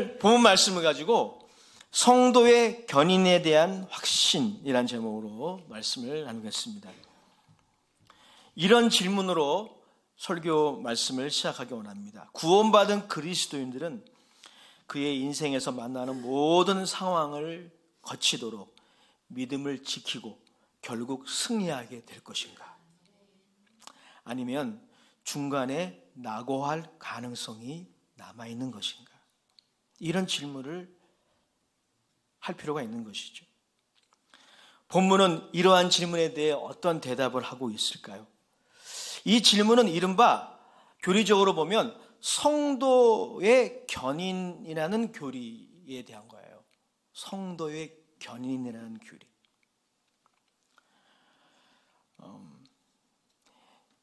오늘 본 말씀을 가지고 성도의 견인에 대한 확신이란 제목으로 말씀을 나누겠습니다. 이런 질문으로 설교 말씀을 시작하기 원합니다. 구원받은 그리스도인들은 그의 인생에서 만나는 모든 상황을 거치도록 믿음을 지키고 결국 승리하게 될 것인가? 아니면 중간에 낙오할 가능성이 남아있는 것인가? 이런 질문을 할 필요가 있는 것이죠. 본문은 이러한 질문에 대해 어떤 대답을 하고 있을까요? 이 질문은 이른바 교리적으로 보면 성도의 견인이라는 교리에 대한 거예요. 성도의 견인이라는 교리.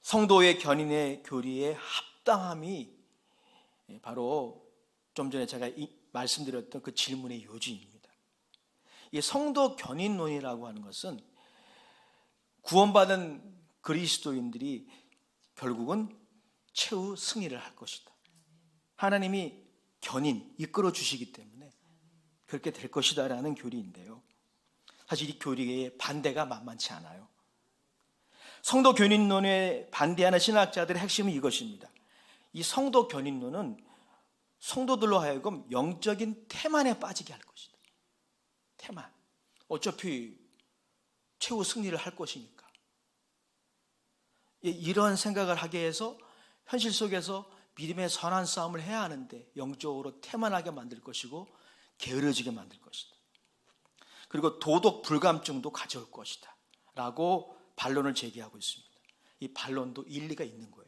성도의 견인의 교리의 합당함이 바로 좀 전에 제가 말씀드렸던 그 질문의 요지입니다. 이 성도 견인론이라고 하는 것은 구원받은 그리스도인들이 결국은 최후 승리를 할 것이다. 하나님이 견인, 이끌어 주시기 때문에 그렇게 될 것이다 라는 교리인데요. 사실 이 교리의 반대가 만만치 않아요. 성도 견인론에 반대하는 신학자들의 핵심은 이것입니다. 이 성도 견인론은 성도들로 하여금 영적인 태만에 빠지게 할 것이다. 태만. 어차피 최후 승리를 할 것이니까. 이런 생각을 하게 해서 현실 속에서 믿음의 선한 싸움을 해야 하는데 영적으로 태만하게 만들 것이고 게으러지게 만들 것이다. 그리고 도덕 불감증도 가져올 것이다 라고 반론을 제기하고 있습니다. 이 반론도 일리가 있는 거예요.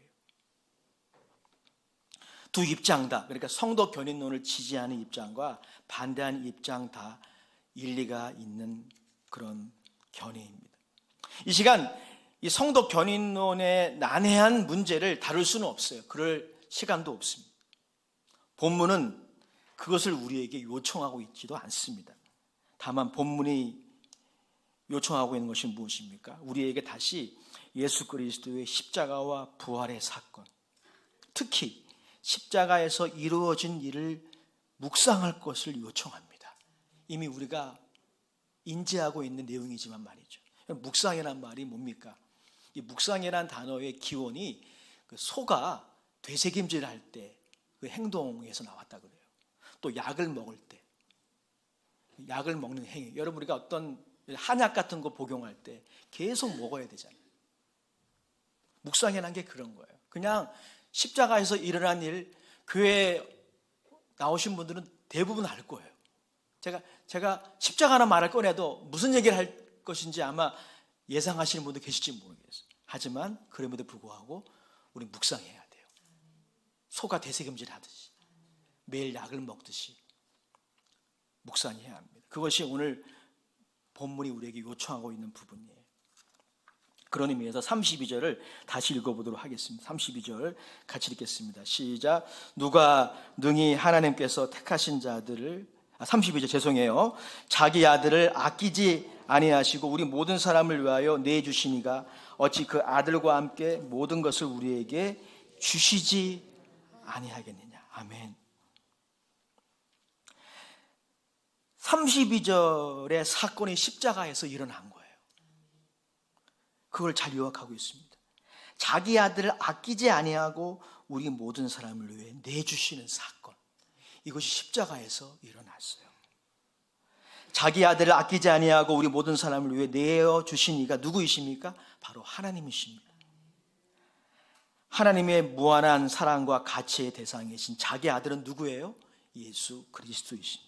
두 입장 다, 그러니까 성도 견인론을 지지하는 입장과 반대하는 입장 다 일리가 있는 그런 견해입니다. 이 시간 이 성도 견인론의 난해한 문제를 다룰 수는 없어요. 그럴 시간도 없습니다. 본문은 그것을 우리에게 요청하고 있지도 않습니다. 다만 본문이 요청하고 있는 것이 무엇입니까? 우리에게 다시 예수 그리스도의 십자가와 부활의 사건, 특히 십자가에서 이루어진 일을 묵상할 것을 요청합니다. 이미 우리가 인지하고 있는 내용이지만 말이죠. 묵상이란 말이 뭡니까? 이 묵상이란 단어의 기원이 그 소가 되새김질을 할 때 그 행동에서 나왔다 그래요. 또 약을 먹을 때, 약을 먹는 행위. 여러분 우리가 어떤 한약 같은 거 복용할 때 계속 먹어야 되잖아요. 묵상이라는 게 그런 거예요. 그냥 십자가에서 일어난 일, 교회에 나오신 분들은 대부분 알 거예요. 제가 십자가라는 말을 꺼내도 무슨 얘기를 할 것인지 아마 예상하시는 분도 계실지 모르겠어요. 하지만 그럼에도 불구하고 우리 묵상해야 돼요. 소가 되새김질 하듯이 매일 약을 먹듯이 묵상해야 합니다. 그것이 오늘 본문이 우리에게 요청하고 있는 부분이에요. 그런 의미에서 32절을 다시 읽어보도록 하겠습니다. 32절 같이 읽겠습니다. 시작. 누가 능히 하나님께서 택하신 자들을 32절 죄송해요. 자기 아들을 아끼지 아니하시고 우리 모든 사람을 위하여 내주시니가 어찌 그 아들과 함께 모든 것을 우리에게 주시지 아니하겠느냐. 아멘. 32절의 사건이 십자가에서 일어난 거예요. 그걸 잘 요약하고 있습니다. 자기 아들을 아끼지 아니하고 우리 모든 사람을 위해 내주시는 사건. 이것이 십자가에서 일어났어요. 자기 아들을 아끼지 아니하고 우리 모든 사람을 위해 내어주신 이가 누구이십니까? 바로 하나님이십니다. 하나님의 무한한 사랑과 가치의 대상이신 자기 아들은 누구예요? 예수 그리스도이십니다.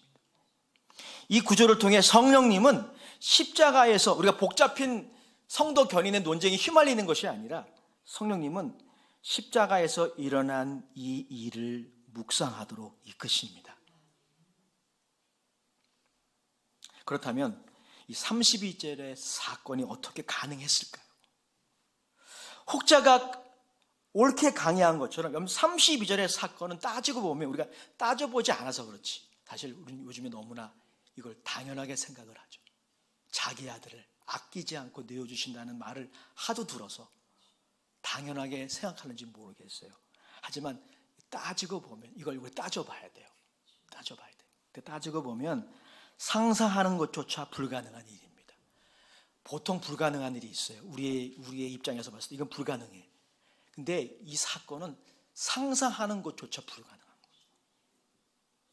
이 구조를 통해 성령님은 십자가에서 우리가 복잡한 성도 견인의 논쟁이 휘말리는 것이 아니라 성령님은 십자가에서 일어난 이 일을 묵상하도록 이끄십니다. 그렇다면 이 32절의 사건이 어떻게 가능했을까요? 혹자가 옳게 강의한 것처럼 32절의 사건은 따지고 보면 우리가 따져보지 않아서 그렇지 사실 우리는 요즘에 너무나 이걸 당연하게 생각을 하죠. 자기 아들을 아끼지 않고 내어주신다는 말을 하도 들어서 당연하게 생각하는지 모르겠어요. 하지만 따지고 보면 이걸 따져봐야 돼요. 따져봐야 돼요. 따지고 보면 상상하는 것조차 불가능한 일입니다. 보통 불가능한 일이 있어요. 우리의 입장에서 봤을 때 이건 불가능해. 근데 이 사건은 상상하는 것조차 불가능한 거죠.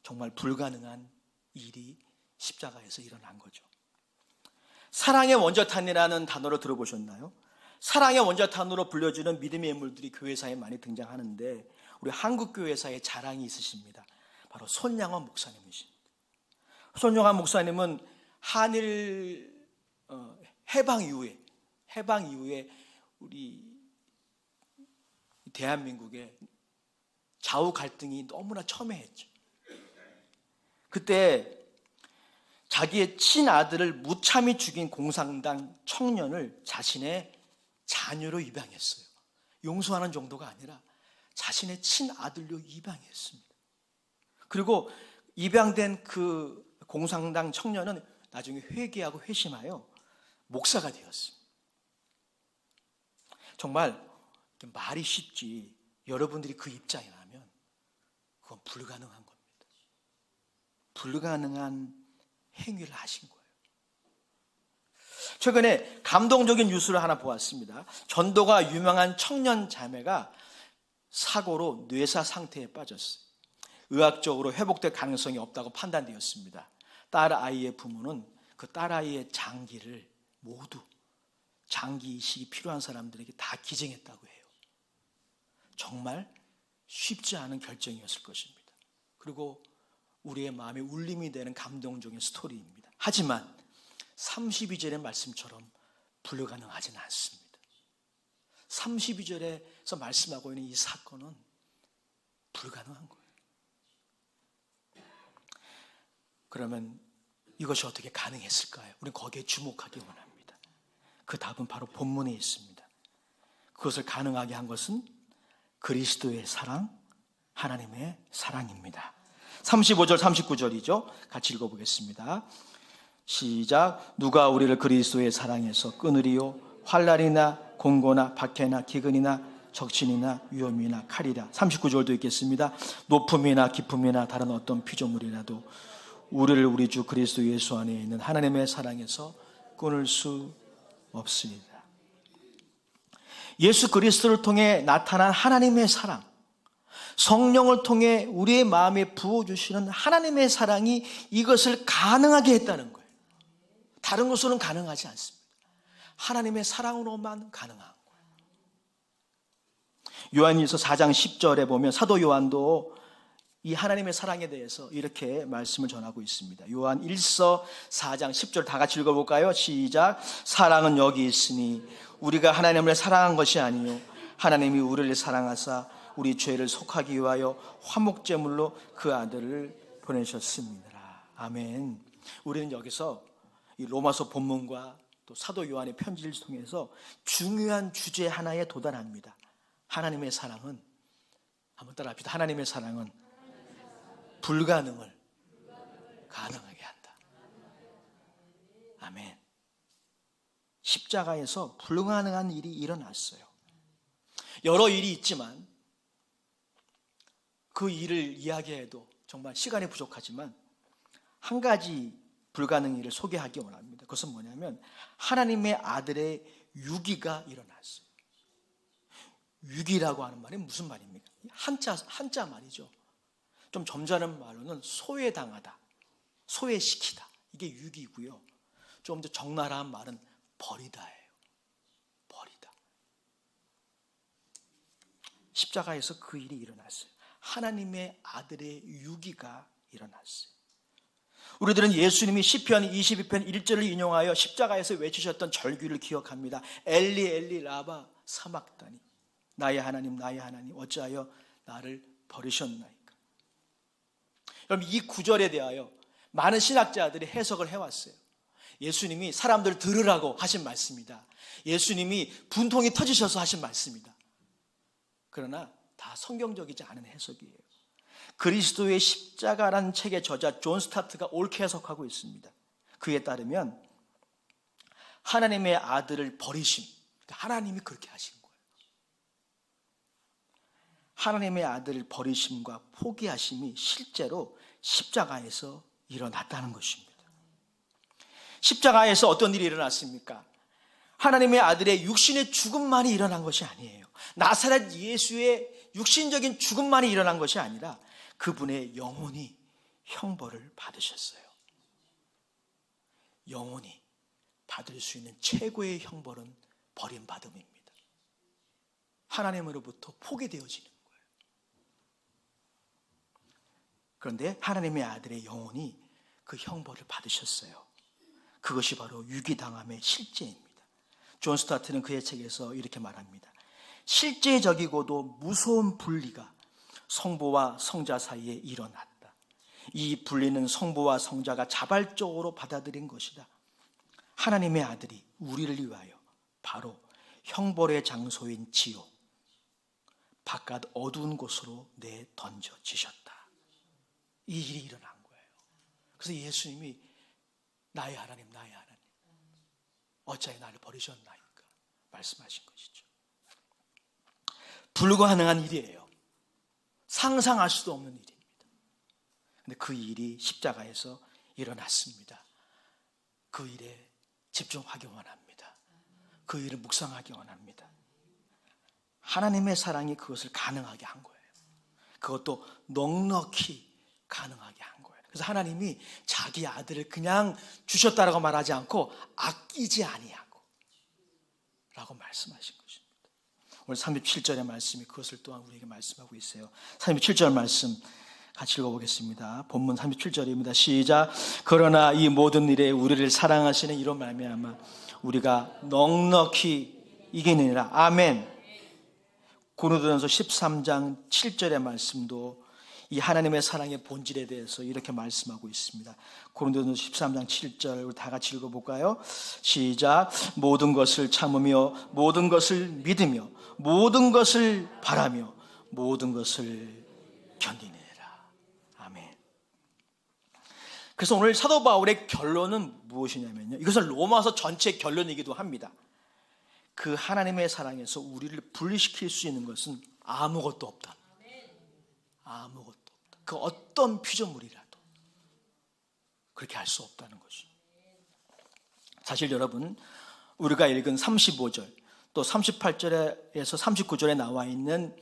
정말 불가능한 일이 십자가에서 일어난 거죠. 사랑의 원자탄이라는 단어를 들어보셨나요? 사랑의 원자탄으로 불려주는 믿음의 인물들이 교회사에 많이 등장하는데 우리 한국교회사에 자랑이 있으십니다. 바로 손양원 목사님이십니다. 손양원 목사님은 한일 해방 이후에 우리 대한민국에 좌우 갈등이 너무나 첨예했죠. 그때 자기의 친아들을 무참히 죽인 공산당 청년을 자신의 자녀로 입양했어요. 용서하는 정도가 아니라 자신의 친아들로 입양했습니다. 그리고 입양된 그 공산당 청년은 나중에 회개하고 회심하여 목사가 되었습니다. 정말 말이 쉽지 여러분들이 그 입장이라면 그건 불가능한 겁니다. 불가능한 행위를 하신 거예요. 최근에 감동적인 뉴스를 하나 보았습니다. 전도가 유명한 청년 자매가 사고로 뇌사 상태에 빠졌어요. 의학적으로 회복될 가능성이 없다고 판단되었습니다. 딸 아이의 부모는 그 딸 아이의 장기를 모두 장기 이식이 필요한 사람들에게 다 기증했다고 해요. 정말 쉽지 않은 결정이었을 것입니다. 그리고 우리의 마음에 울림이 되는 감동적인 스토리입니다. 하지만 32절의 말씀처럼 불가능하지는 않습니다. 32절에서 말씀하고 있는 이 사건은 불가능한 거예요. 그러면 이것이 어떻게 가능했을까요? 우리는 거기에 주목하기 원합니다. 그 답은 바로 본문에 있습니다. 그것을 가능하게 한 것은 그리스도의 사랑, 하나님의 사랑입니다. 35절 39절이죠. 같이 읽어보겠습니다. 시작. 누가 우리를 그리스도의 사랑에서 끊으리요? 환난이나 공고나 박해나 기근이나 적신이나 위험이나 칼이라. 39절도 읽겠습니다. 높음이나 깊음이나 다른 어떤 피조물이라도 우리를 우리 주 그리스도 예수 안에 있는 하나님의 사랑에서 끊을 수 없습니다. 예수 그리스도를 통해 나타난 하나님의 사랑, 성령을 통해 우리의 마음에 부어주시는 하나님의 사랑이 이것을 가능하게 했다는 거예요. 다른 것으로는 가능하지 않습니다. 하나님의 사랑으로만 가능한 거예요. 요한일서 4장 10절에 보면 사도 요한도 이 하나님의 사랑에 대해서 이렇게 말씀을 전하고 있습니다. 요한 1서 4장 10절 다 같이 읽어볼까요? 시작. 사랑은 여기 있으니 우리가 하나님을 사랑한 것이 아니요 하나님이 우리를 사랑하사 우리 죄를 속하기 위하여 화목제물로 그 아들을 보내셨습니다. 아멘. 우리는 여기서 이 로마서 본문과 또 사도 요한의 편지를 통해서 중요한 주제 하나에 도달합니다. 하나님의 사랑은, 한번 따라합시다. 하나님의 사랑은 불가능을 가능하게 한다. 아멘. 십자가에서 불가능한 일이 일어났어요. 여러 일이 있지만 그 일을 이야기해도 정말 시간이 부족하지만 한 가지 불가능한 일을 소개하기 원합니다. 그것은 뭐냐면 하나님의 아들의 유기가 일어났어요. 유기라고 하는 말이 무슨 말입니까? 한자 말이죠. 좀 점잖은 말로는 소외당하다, 소외시키다. 이게 유기고요. 좀 더 적나라한 말은 버리다예요. 버리다. 십자가에서 그 일이 일어났어요. 하나님의 아들의 유기가 일어났어요. 우리들은 예수님이 시편 22편 1절을 인용하여 십자가에서 외치셨던 절규를 기억합니다. 엘리 엘리 라바 사막다니, 나의 하나님 어찌하여 나를 버리셨나이까. 여러분, 이 구절에 대하여 많은 신학자들이 해석을 해왔어요. 예수님이 사람들 들으라고 하신 말씀이다. 예수님이 분통이 터지셔서 하신 말씀이다. 그러나 다 성경적이지 않은 해석이에요. 그리스도의 십자가라는 책의 저자 존 스타트가 옳게 해석하고 있습니다. 그에 따르면 하나님의 아들을 버리심, 하나님이 그렇게 하신 거예요. 하나님의 아들을 버리심과 포기하심이 실제로 십자가에서 일어났다는 것입니다. 십자가에서 어떤 일이 일어났습니까? 하나님의 아들의 육신의 죽음만이 일어난 것이 아니에요. 나사렛 예수의 육신적인 죽음만이 일어난 것이 아니라 그분의 영혼이 형벌을 받으셨어요. 영혼이 받을 수 있는 최고의 형벌은 버림받음입니다. 하나님으로부터 포기되어지는 거예요. 그런데 하나님의 아들의 영혼이 그 형벌을 받으셨어요. 그것이 바로 유기당함의 실제입니다. 존 스타트는 그의 책에서 이렇게 말합니다. 실제적이고도 무서운 분리가 성부와 성자 사이에 일어났다. 이 분리는 성부와 성자가 자발적으로 받아들인 것이다. 하나님의 아들이 우리를 위하여 바로 형벌의 장소인 지옥, 바깥 어두운 곳으로 내던져지셨다. 이 일이 일어난 거예요. 그래서 예수님이 나의 하나님, 나의 하나님, 어찌하여 나를 버리셨나이까 말씀하신 것이죠. 불가능한 일이에요. 상상할 수도 없는 일입니다. 그런데 그 일이 십자가에서 일어났습니다. 그 일에 집중하기 원합니다. 그 일을 묵상하기 원합니다. 하나님의 사랑이 그것을 가능하게 한 거예요. 그것도 넉넉히 가능하게 한 거예요. 그래서 하나님이 자기 아들을 그냥 주셨다라고 말하지 않고 아끼지 아니하고 라고 말씀하신 것입니다. 오늘 37절의 말씀이 그것을 또한 우리에게 말씀하고 있어요. 37절 말씀 같이 읽어보겠습니다. 본문 37절입니다. 시작. 그러나 이 모든 일에 우리를 사랑하시는 이로 말미암아 우리가 넉넉히 이기느니라. 아멘. 고린도전서 13장 7절의 말씀도 이 하나님의 사랑의 본질에 대해서 이렇게 말씀하고 있습니다. 고린도전서 13장 7절 우리 다 같이 읽어볼까요? 시작. 모든 것을 참으며 모든 것을 믿으며 모든 것을 바라며 모든 것을 견디느니라. 아멘. 그래서 오늘 사도 바울의 결론은 무엇이냐면요, 이것은 로마서 전체 결론이기도 합니다. 그 하나님의 사랑에서 우리를 분리시킬 수 있는 것은 아무것도 없다. 아무것도 없다. 그 어떤 피조물이라도 그렇게 할 수 없다는 것이죠. 사실 여러분, 우리가 읽은 35절 또 38절에서 39절에 나와 있는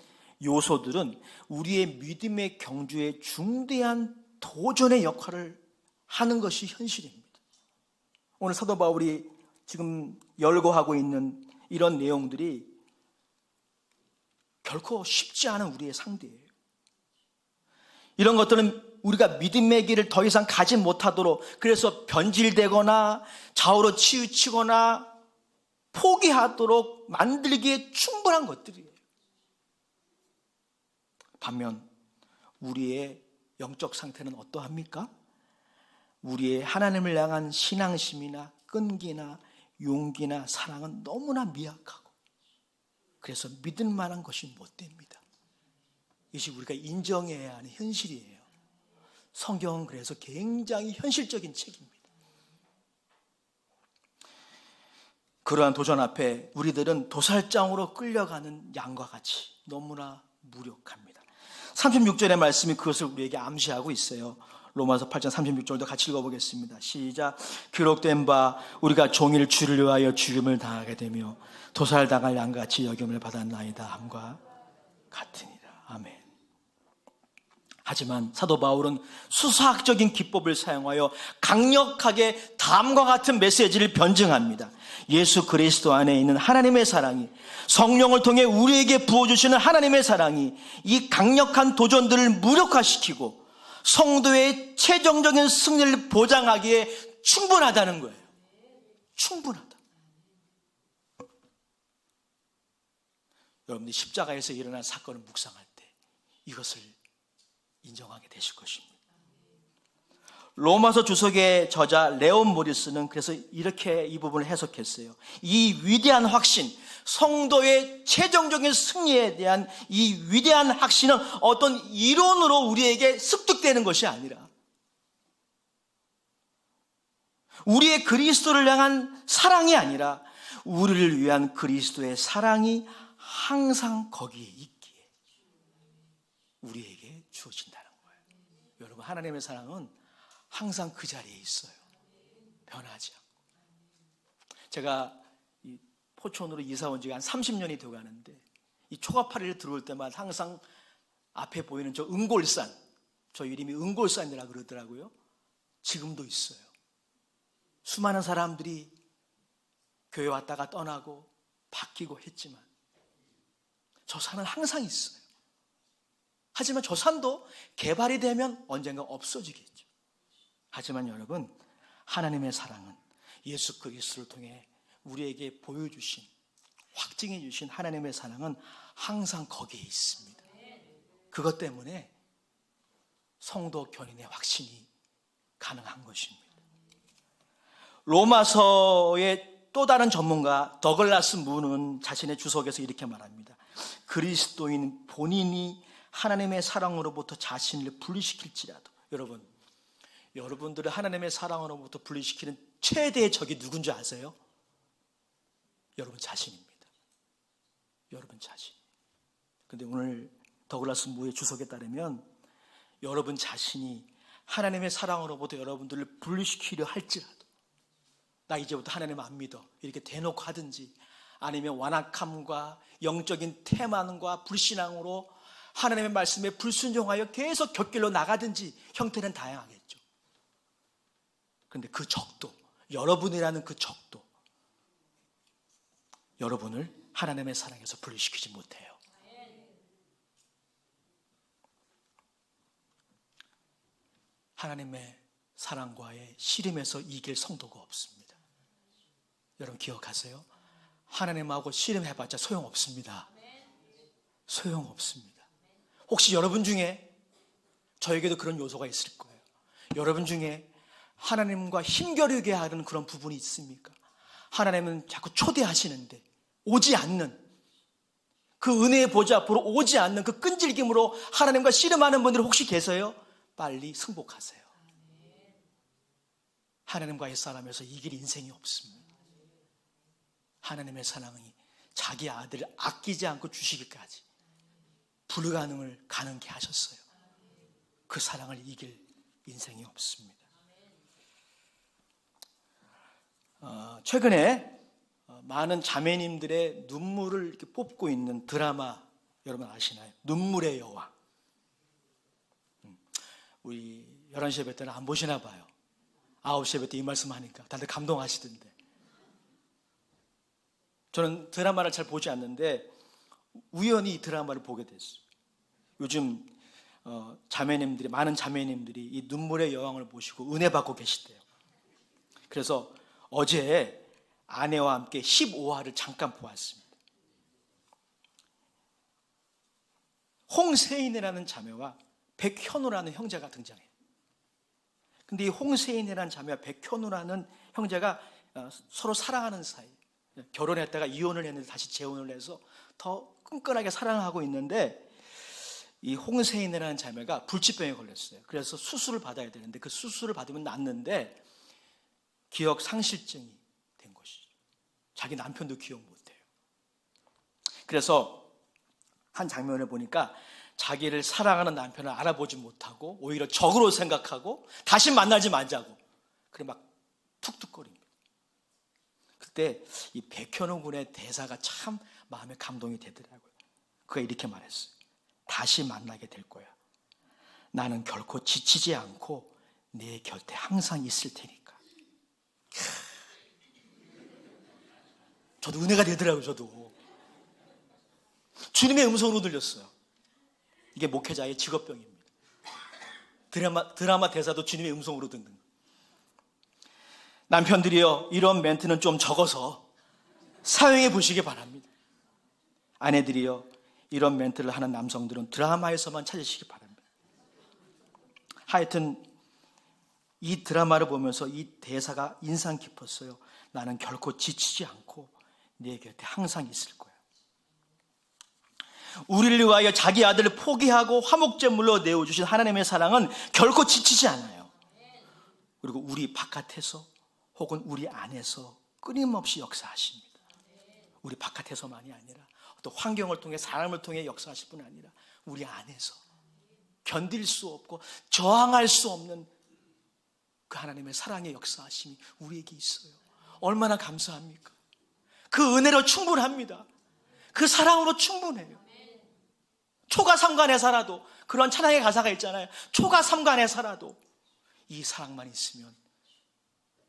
요소들은 우리의 믿음의 경주에 중대한 도전의 역할을 하는 것이 현실입니다. 오늘 사도 바울이 지금 열거하고 있는 이런 내용들이 결코 쉽지 않은 우리의 상대예요. 이런 것들은 우리가 믿음의 길을 더 이상 가지 못하도록, 그래서 변질되거나 좌우로 치우치거나 포기하도록 만들기에 충분한 것들이에요. 반면 우리의 영적 상태는 어떠합니까? 우리의 하나님을 향한 신앙심이나 끈기나 용기나 사랑은 너무나 미약하고, 그래서 믿을 만한 것이 못 됩니다. 이것이 우리가 인정해야 하는 현실이에요. 성경은 그래서 굉장히 현실적인 책입니다. 그러한 도전 앞에 우리들은 도살장으로 끌려가는 양과 같이 너무나 무력합니다. 36절의 말씀이 그것을 우리에게 암시하고 있어요. 로마서 8장 36절도 같이 읽어보겠습니다. 시작. 기록된 바 우리가 종일 주를 위하여 죽임을 당하게 되며 도살당할 양같이 여김을 받았나이다 함과 같으니라. 아멘. 하지만 사도 바울은 수사학적인 기법을 사용하여 강력하게 다음과 같은 메시지를 변증합니다. 예수 그리스도 안에 있는 하나님의 사랑이, 성령을 통해 우리에게 부어주시는 하나님의 사랑이 이 강력한 도전들을 무력화시키고 성도의 최종적인 승리를 보장하기에 충분하다는 거예요. 충분하다. 여러분들이 십자가에서 일어난 사건을 묵상할 때 이것을 인정하게 되실 것입니다. 로마서 주석의 저자 레온 모리스는 그래서 이렇게 이 부분을 해석했어요. 이 위대한 확신, 성도의 최종적인 승리에 대한 이 위대한 확신은 어떤 이론으로 우리에게 습득되는 것이 아니라 우리의 그리스도를 향한 사랑이 아니라 우리를 위한 그리스도의 사랑이 항상 거기에 있기에 우리에게 주어진다는 거예요. 여러분, 하나님의 사랑은 항상 그 자리에 있어요. 변하지 않고. 제가 이 포천으로 이사 온 지가 한 30년이 되어 가는데 이 초가파리를 들어올 때마다 항상 앞에 보이는 저 은골산, 저 이름이 은골산이라고 그러더라고요. 지금도 있어요. 수많은 사람들이 교회 왔다가 떠나고 바뀌고 했지만 저 산은 항상 있어요. 하지만 저 산도 개발이 되면 언젠가 없어지겠죠. 하지만 여러분, 하나님의 사랑은 예수 그리스도를 통해 우리에게 보여주신, 확증해 주신 하나님의 사랑은 항상 거기에 있습니다. 그것 때문에 성도 견인의 확신이 가능한 것입니다. 로마서의 또 다른 전문가 더글라스 문은 자신의 주석에서 이렇게 말합니다. 그리스도인 본인이 하나님의 사랑으로부터 자신을 분리시킬지라도, 여러분들을 하나님의 사랑으로부터 분리시키는 최대의 적이 누군지 아세요? 여러분 자신입니다. 여러분 자신. 근데 오늘 더글라스 무의 주석에 따르면 여러분 자신이 하나님의 사랑으로부터 여러분들을 분리시키려 할지라도, 나 이제부터 하나님 안 믿어, 이렇게 대놓고 하든지, 아니면 완악함과 영적인 태만과 불신앙으로 하나님의 말씀에 불순종하여 계속 곁길로 나가든지, 형태는 다양하겠죠. 그런데 그 적도, 여러분이라는 그 적도 여러분을 하나님의 사랑에서 분리시키지 못해요. 하나님의 사랑과의 씨름에서 이길 성도가 없습니다. 여러분 기억하세요? 하나님하고 씨름해봤자 소용없습니다. 소용없습니다. 혹시 여러분 중에, 저에게도 그런 요소가 있을 거예요, 여러분 중에 하나님과 힘겨루게 하는 그런 부분이 있습니까? 하나님은 자꾸 초대하시는데 오지 않는, 그 은혜의 보좌 앞으로 오지 않는 그 끈질김으로 하나님과 씨름하는 분들 혹시 계세요? 빨리 승복하세요. 하나님과의 싸움에서 이길 인생이 없습니다. 하나님의 사랑이 자기 아들을 아끼지 않고 주시기까지 불가능을 가능케 하셨어요. 그 사랑을 이길 인생이 없습니다. 최근에 많은 자매님들의 눈물을 이렇게 뽑고 있는 드라마 여러분 아시나요? 눈물의 여왕. 우리 11시 예배 때는 안 보시나 봐요. 9시 예배 때 이 말씀 하니까 다들 감동하시던데. 저는 드라마를 잘 보지 않는데 우연히 이 드라마를 보게 됐어요. 요즘 자매님들이, 많은 자매님들이 이 눈물의 여왕을 보시고 은혜 받고 계시대요. 그래서 어제 아내와 함께 15화를 잠깐 보았습니다. 홍세인이라는 자매와 백현우라는 형제가 등장해요. 근데 이 홍세인이라는 자매와 백현우라는 형제가 서로 사랑하는 사이, 결혼했다가 이혼을 했는데 다시 재혼을 해서 더 끈끈하게 사랑하고 있는데, 이 홍세인이라는 자매가 불치병에 걸렸어요. 그래서 수술을 받아야 되는데 그 수술을 받으면 낫는데 기억 상실증이 된 것이죠. 자기 남편도 기억 못해요. 그래서 한 장면을 보니까 자기를 사랑하는 남편을 알아보지 못하고 오히려 적으로 생각하고 다시 만나지 말자고 그래 막 툭툭거립니다. 그때 이 백현우 군의 대사가 참 마음에 감동이 되더라고요. 그가 이렇게 말했어요. 다시 만나게 될 거야. 나는 결코 지치지 않고 네 곁에 항상 있을 테니까. 저도 은혜가 되더라고요. 저도 주님의 음성으로 들렸어요. 이게 목회자의 직업병입니다. 드라마 대사도 주님의 음성으로 듣는 거. 남편들이요, 이런 멘트는 좀 적어서 사용해 보시기 바랍니다. 아내들이요, 이런 멘트를 하는 남성들은 드라마에서만 찾으시기 바랍니다. 하여튼 이 드라마를 보면서 이 대사가 인상 깊었어요. 나는 결코 지치지 않고 네 곁에 항상 있을 거야. 우리를 위하여 자기 아들을 포기하고 화목제물로 내어주신 하나님의 사랑은 결코 지치지 않아요. 그리고 우리 바깥에서 혹은 우리 안에서 끊임없이 역사하십니다. 우리 바깥에서만이 아니라 또 환경을 통해, 사람을 통해 역사하실 뿐 아니라 우리 안에서 견딜 수 없고 저항할 수 없는 그 하나님의 사랑의 역사하심이 우리에게 있어요. 얼마나 감사합니까? 그 은혜로 충분합니다. 그 사랑으로 충분해요. 초가 삼간에 살아도, 그런 찬양의 가사가 있잖아요. 초가 삼간에 살아도 이 사랑만 있으면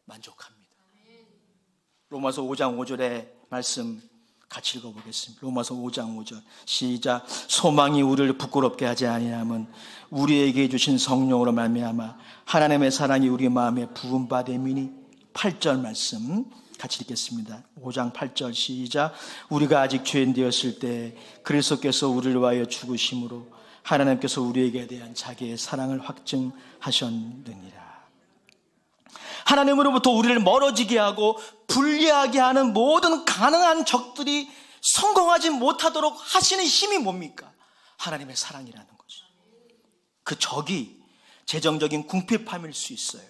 만족합니다. 로마서 5장 5절의 말씀 같이 읽어보겠습니다. 로마서 5장 5절 시작. 소망이 우리를 부끄럽게 하지 아니함은 우리에게 주신 성령으로 말미암아 하나님의 사랑이 우리 마음에 부은 바 됨이니. 8절 말씀 같이 읽겠습니다. 5장 8절 시작. 우리가 아직 죄인 되었을 때 그리스도께서 우리를 위하여 죽으심으로 하나님께서 우리에게 대한 자기의 사랑을 확증하셨느니라. 하나님으로부터 우리를 멀어지게 하고 분리하게 하는 모든 가능한 적들이 성공하지 못하도록 하시는 힘이 뭡니까? 하나님의 사랑이라는 거죠. 그 적이 재정적인 궁핍함일 수 있어요.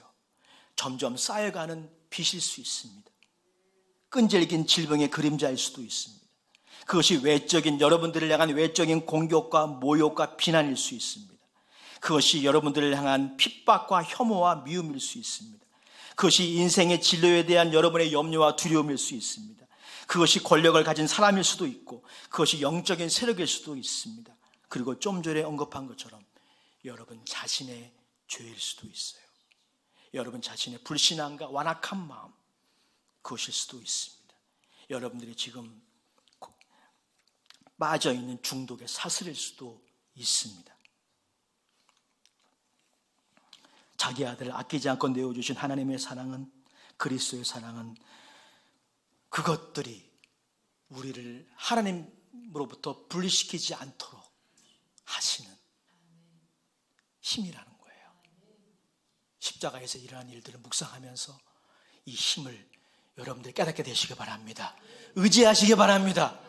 점점 쌓여가는 빚일 수 있습니다. 끈질긴 질병의 그림자일 수도 있습니다. 그것이 외적인, 여러분들을 향한 외적인 공격과 모욕과 비난일 수 있습니다. 그것이 여러분들을 향한 핍박과 혐오와 미움일 수 있습니다. 그것이 인생의 진로에 대한 여러분의 염려와 두려움일 수 있습니다. 그것이 권력을 가진 사람일 수도 있고, 그것이 영적인 세력일 수도 있습니다. 그리고 좀 전에 언급한 것처럼 여러분 자신의 죄일 수도 있어요. 여러분 자신의 불신앙과 완악한 마음, 그것일 수도 있습니다. 여러분들이 지금 빠져있는 중독의 사슬일 수도 있습니다. 자기 아들을 아끼지 않고 내어주신 하나님의 사랑은, 그리스도의 사랑은, 그것들이 우리를 하나님으로부터 분리시키지 않도록 하시는 힘이라는 거예요. 십자가에서 일어난 일들을 묵상하면서 이 힘을 여러분들이 깨닫게 되시기 바랍니다. 의지하시기 바랍니다.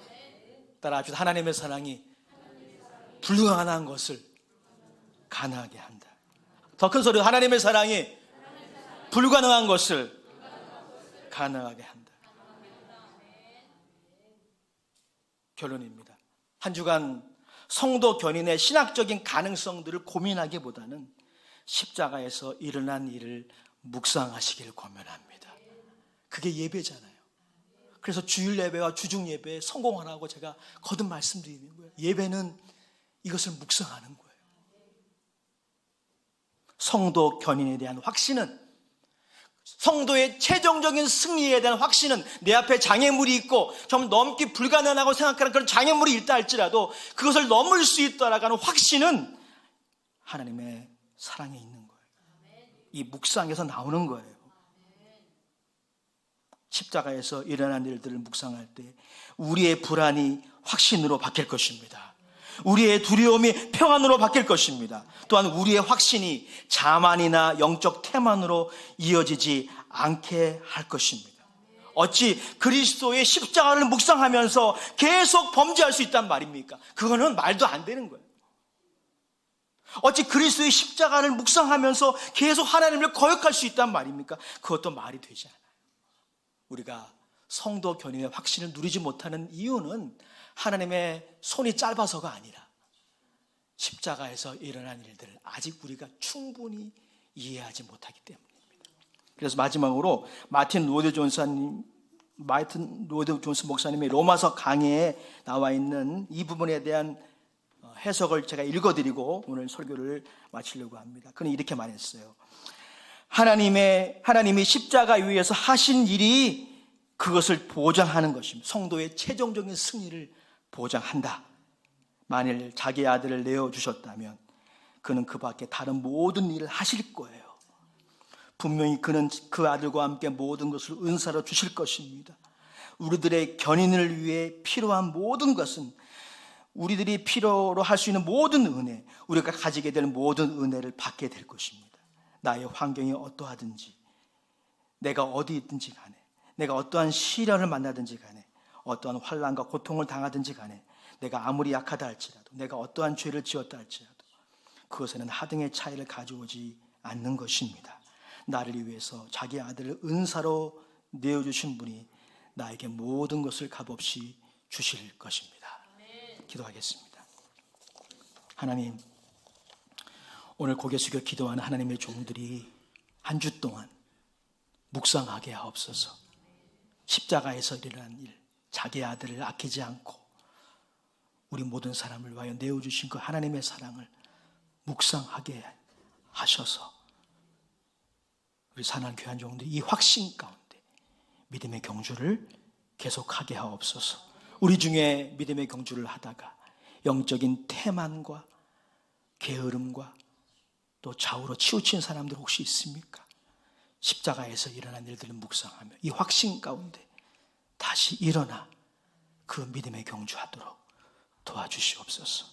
따라합시다. 하나님의 사랑이 불가능한 것을 가능하게 한다. 더 큰 소리로 하나님의 사랑이 불가능한 것을 가능하게 한다. 결론입니다. 한 주간 성도 견인의 신학적인 가능성들을 고민하기보다는 십자가에서 일어난 일을 묵상하시기를 권면합니다. 그게 예배잖아요. 그래서 주일 예배와 주중 예배에 성공하라고 제가 거듭 말씀드리는 거예요. 예배는 이것을 묵상하는 거예요. 성도 견인에 대한 확신은, 성도의 최종적인 승리에 대한 확신은, 내 앞에 장애물이 있고 좀 넘기 불가능하다고 생각하는 그런 장애물이 있다 할지라도 그것을 넘을 수 있다라고 하는 확신은 하나님의 사랑에 있는 거예요. 이 묵상에서 나오는 거예요. 십자가에서 일어난 일들을 묵상할 때 우리의 불안이 확신으로 바뀔 것입니다. 우리의 두려움이 평안으로 바뀔 것입니다. 또한 우리의 확신이 자만이나 영적 태만으로 이어지지 않게 할 것입니다. 어찌 그리스도의 십자가를 묵상하면서 계속 범죄할 수 있단 말입니까? 그거는 말도 안 되는 거예요. 어찌 그리스도의 십자가를 묵상하면서 계속 하나님을 거역할 수 있단 말입니까? 그것도 말이 되지 않아요. 우리가 성도 견인의 확신을 누리지 못하는 이유는 하나님의 손이 짧아서가 아니라 십자가에서 일어난 일들을 아직 우리가 충분히 이해하지 못하기 때문입니다. 그래서 마지막으로 마틴 로이드 존스 목사님의 로마서 강해에 나와 있는 이 부분에 대한 해석을 제가 읽어드리고 오늘 설교를 마치려고 합니다. 그는 이렇게 말했어요. 하나님이 십자가 위에서 하신 일이 그것을 보장하는 것입니다. 성도의 최종적인 승리를 보장한다. 만일 자기 아들을 내어주셨다면 그는 그 밖에 다른 모든 일을 하실 거예요. 분명히 그는 그 아들과 함께 모든 것을 은사로 주실 것입니다. 우리들의 견인을 위해 필요한 모든 것은, 우리들이 필요로 할 수 있는 모든 은혜, 우리가 가지게 될 모든 은혜를 받게 될 것입니다. 나의 환경이 어떠하든지, 내가 어디 있든지 간에, 내가 어떠한 시련을 만나든지 간에, 어떠한 환난과 고통을 당하든지 간에, 내가 아무리 약하다 할지라도, 내가 어떠한 죄를 지었다 할지라도 그것에는 하등의 차이를 가져오지 않는 것입니다. 나를 위해서 자기 아들을 은사로 내어주신 분이 나에게 모든 것을 값없이 주실 것입니다. 기도하겠습니다. 하나님, 오늘 고개 숙여 기도하는 하나님의 종들이 한 주 동안 묵상하게 하옵소서. 십자가에서 일어난 일, 자기 아들을 아끼지 않고 우리 모든 사람을 위하여 내어주신 그 하나님의 사랑을 묵상하게 하셔서 우리 사랑하는 귀한 종들이 이 확신 가운데 믿음의 경주를 계속하게 하옵소서. 우리 중에 믿음의 경주를 하다가 영적인 태만과 게으름과 또 좌우로 치우친 사람들 혹시 있습니까? 십자가에서 일어난 일들을 묵상하며 이 확신 가운데 다시 일어나 그 믿음의 경주하도록 도와주시옵소서.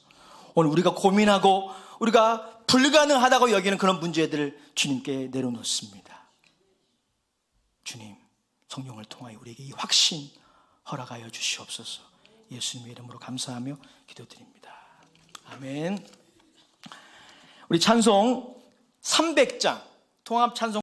오늘 우리가 고민하고 우리가 불가능하다고 여기는 그런 문제들을 주님께 내려놓습니다. 주님, 성령을 통하여 우리에게 이 확신 허락하여 주시옵소서. 예수님의 이름으로 감사하며 기도드립니다. 아멘. 우리 찬송 300장 통합 찬송